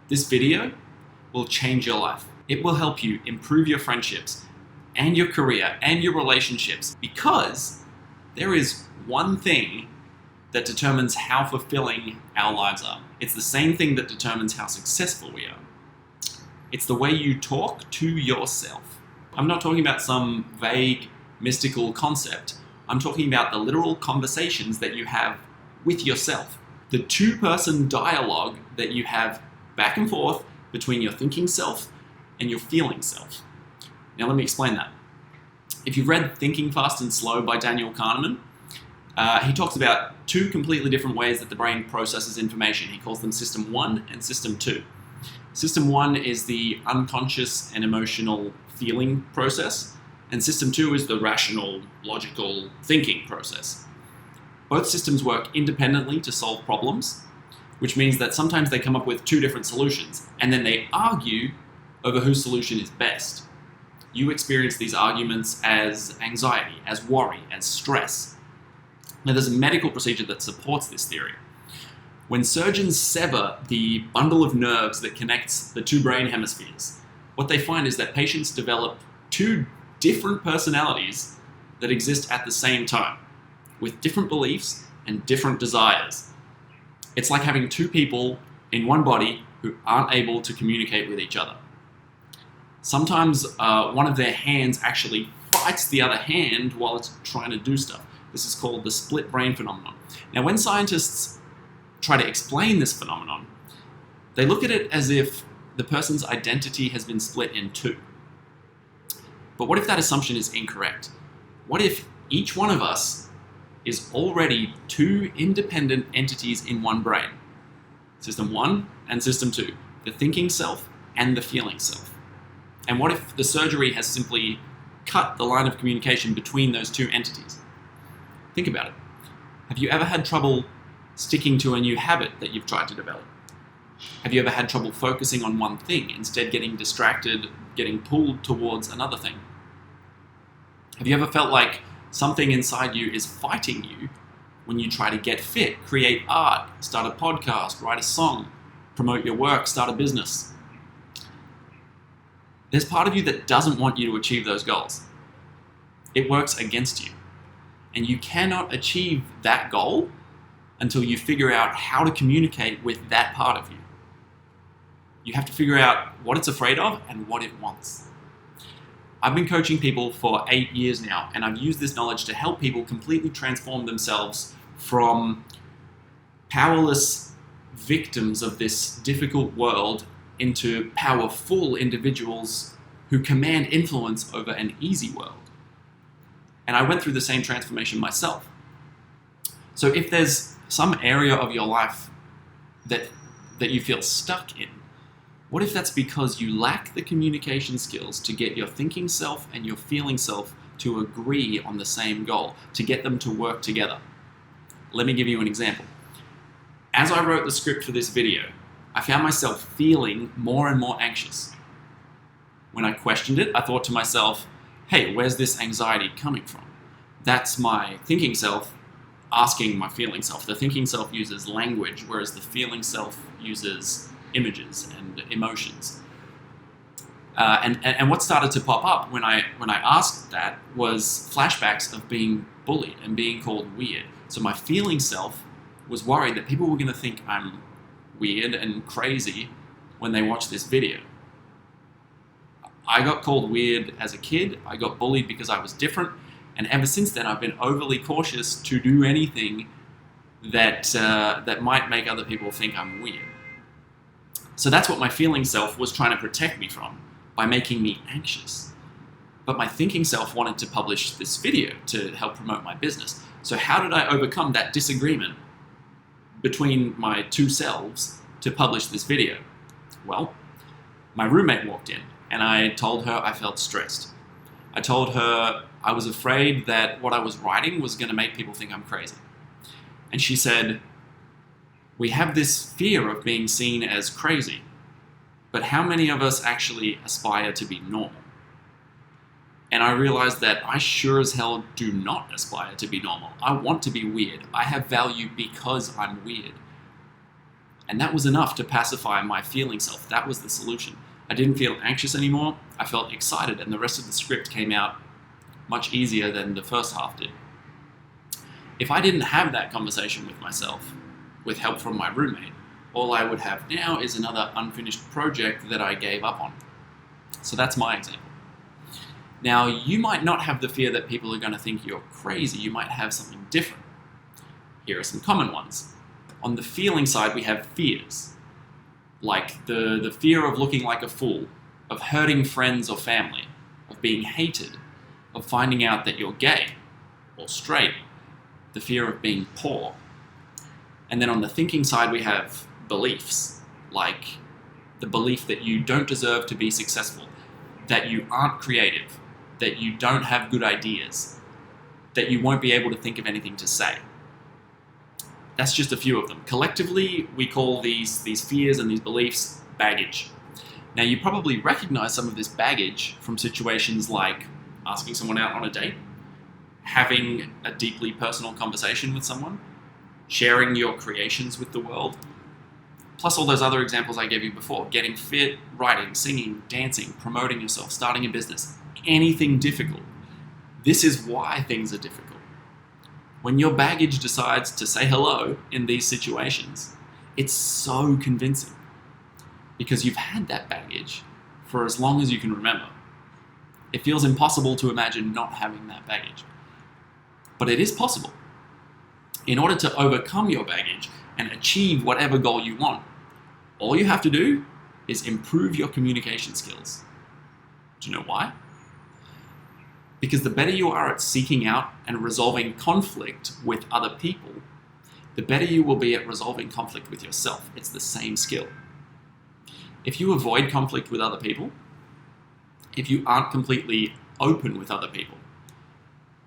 This video will change your life. It will help you improve your friendships and your career and your relationships, because there is one thing that determines how fulfilling our lives are. It's the same thing that determines how successful we are. It's the way you talk to yourself. I'm not talking about some vague, mystical concept. I'm talking about the literal conversations that you have with yourself. The two-person dialogue that you have back and forth between your thinking self and your feeling self. Now let me explain that. If you've read Thinking Fast and Slow by Daniel Kahneman, he talks about two completely different ways that the brain processes information. He calls them System 1 and System 2. System 1 is the unconscious and emotional feeling process, and System 2 is the rational, logical thinking process. Both systems work independently to solve problems, which means that sometimes they come up with two different solutions, and then they argue over whose solution is best. You experience these arguments as anxiety, as worry, as stress. Now, there's a medical procedure that supports this theory. When surgeons sever the bundle of nerves that connects the two brain hemispheres, what they find is that patients develop two different personalities that exist at the same time, with different beliefs and different desires. It's like having two people in one body who aren't able to communicate with each other. Sometimes one of their hands actually fights the other hand while it's trying to do stuff. This is called the split brain phenomenon. Now, when scientists try to explain this phenomenon, they look at it as if the person's identity has been split in two. But what if that assumption is incorrect? What if each one of us is already two independent entities in one brain? System 1 and System 2, the thinking self and the feeling self. And what if the surgery has simply cut the line of communication between those two entities? Think about it. Have you ever had trouble sticking to a new habit that you've tried to develop? Have you ever had trouble focusing on one thing, instead getting distracted, getting pulled towards another thing? Have you ever felt like something inside you is fighting you when you try to get fit, create art, start a podcast, write a song, promote your work, start a business? There's part of you that doesn't want you to achieve those goals. It works against you. And you cannot achieve that goal until you figure out how to communicate with that part of you. You have to figure out what it's afraid of and what it wants. I've been coaching people for 8 years now, and I've used this knowledge to help people completely transform themselves from powerless victims of this difficult world into powerful individuals who command influence over an easy world. And I went through the same transformation myself. So if there's some area of your life that you feel stuck in, what if that's because you lack the communication skills to get your thinking self and your feeling self to agree on the same goal, to get them to work together? Let me give you an example. As I wrote the script for this video, I found myself feeling more and more anxious. When I questioned it, I thought to myself, hey, where's this anxiety coming from? That's my thinking self asking my feeling self. The thinking self uses language, whereas the feeling self uses images and emotions. And what started to pop up when I asked that was flashbacks of being bullied and being called weird. So my feeling self was worried that people were going to think I'm weird and crazy when they watch this video. I got called weird as a kid. I got bullied because I was different. And ever since then, I've been overly cautious to do anything that might make other people think I'm weird. So that's what my feeling self was trying to protect me from by making me anxious. But my thinking self wanted to publish this video to help promote my business. So how did I overcome that disagreement between my two selves to publish this video? Well, my roommate walked in and I told her I felt stressed. I told her I was afraid that what I was writing was going to make people think I'm crazy. And she said, we have this fear of being seen as crazy, but how many of us actually aspire to be normal? And I realized that I sure as hell do not aspire to be normal. I want to be weird. I have value because I'm weird. And that was enough to pacify my feeling self. That was the solution. I didn't feel anxious anymore. I felt excited, and the rest of the script came out much easier than the first half did. If I didn't have that conversation with myself, with help from my roommate, all I would have now is another unfinished project that I gave up on. So that's my example. Now, you might not have the fear that people are going to think you're crazy. You might have something different. Here are some common ones. On the feeling side, we have fears, like the fear of looking like a fool, of hurting friends or family, of being hated, of finding out that you're gay or straight, the fear of being poor. And then on the thinking side, we have beliefs, like the belief that you don't deserve to be successful, that you aren't creative, that you don't have good ideas, that you won't be able to think of anything to say. That's just a few of them. Collectively, we call these fears and these beliefs baggage. Now, you probably recognize some of this baggage from situations like asking someone out on a date, having a deeply personal conversation with someone, sharing your creations with the world, plus all those other examples I gave you before: getting fit, writing, singing, dancing, promoting yourself, starting a business, anything difficult. This is why things are difficult. When your baggage decides to say hello in these situations, it's so convincing because you've had that baggage for as long as you can remember. It feels impossible to imagine not having that baggage. But it is possible. In order to overcome your baggage and achieve whatever goal you want, all you have to do is improve your communication skills. Do you know why? Because the better you are at seeking out and resolving conflict with other people, the better you will be at resolving conflict with yourself. It's the same skill. If you avoid conflict with other people, if you aren't completely open with other people,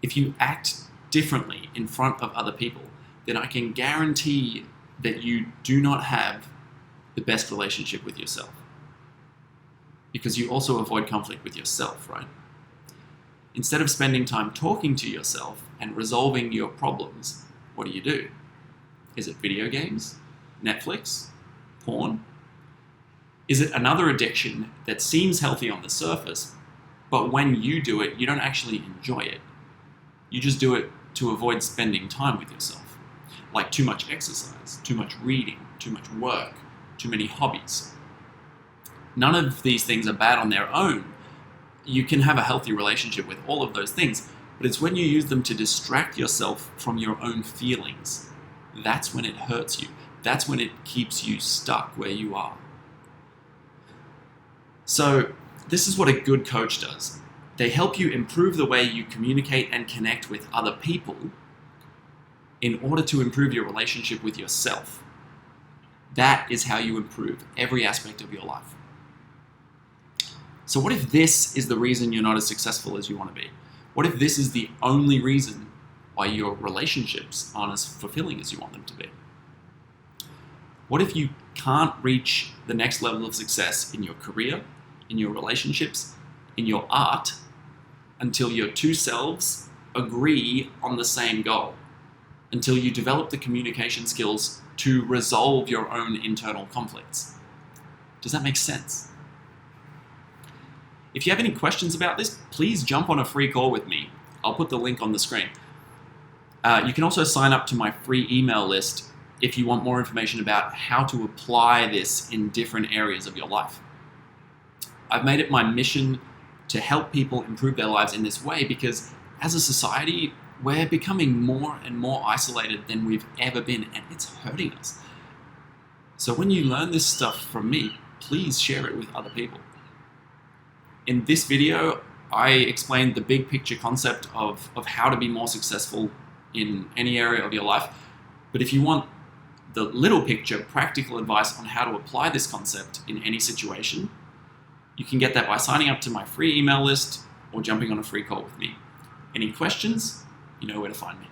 if you act differently in front of other people, then I can guarantee that you do not have the best relationship with yourself. Because you also avoid conflict with yourself, right? Instead of spending time talking to yourself and resolving your problems, what do? Is it video games? Netflix? Porn? Is it another addiction that seems healthy on the surface, but when you do it, you don't actually enjoy it? You just do it to avoid spending time with yourself. Like too much exercise, too much reading, too much work, too many hobbies. None of these things are bad on their own. You can have a healthy relationship with all of those things, but it's when you use them to distract yourself from your own feelings. That's when it hurts you. That's when it keeps you stuck where you are. So this is what a good coach does. They help you improve the way you communicate and connect with other people in order to improve your relationship with yourself. That is how you improve every aspect of your life. So what if this is the reason you're not as successful as you want to be? What if this is the only reason why your relationships aren't as fulfilling as you want them to be? What if you can't reach the next level of success in your career, in your relationships, in your art, until your two selves agree on the same goal, until you develop the communication skills to resolve your own internal conflicts? Does that make sense? If you have any questions about this, please jump on a free call with me. I'll put the link on the screen. You can also sign up to my free email list if you want more information about how to apply this in different areas of your life. I've made it my mission to help people improve their lives in this way because as a society, we're becoming more and more isolated than we've ever been, and it's hurting us. So when you learn this stuff from me, please share it with other people. In this video, I explained the big picture concept of how to be more successful in any area of your life. But if you want the little picture, practical advice on how to apply this concept in any situation, you can get that by signing up to my free email list or jumping on a free call with me. Any questions? You know where to find me.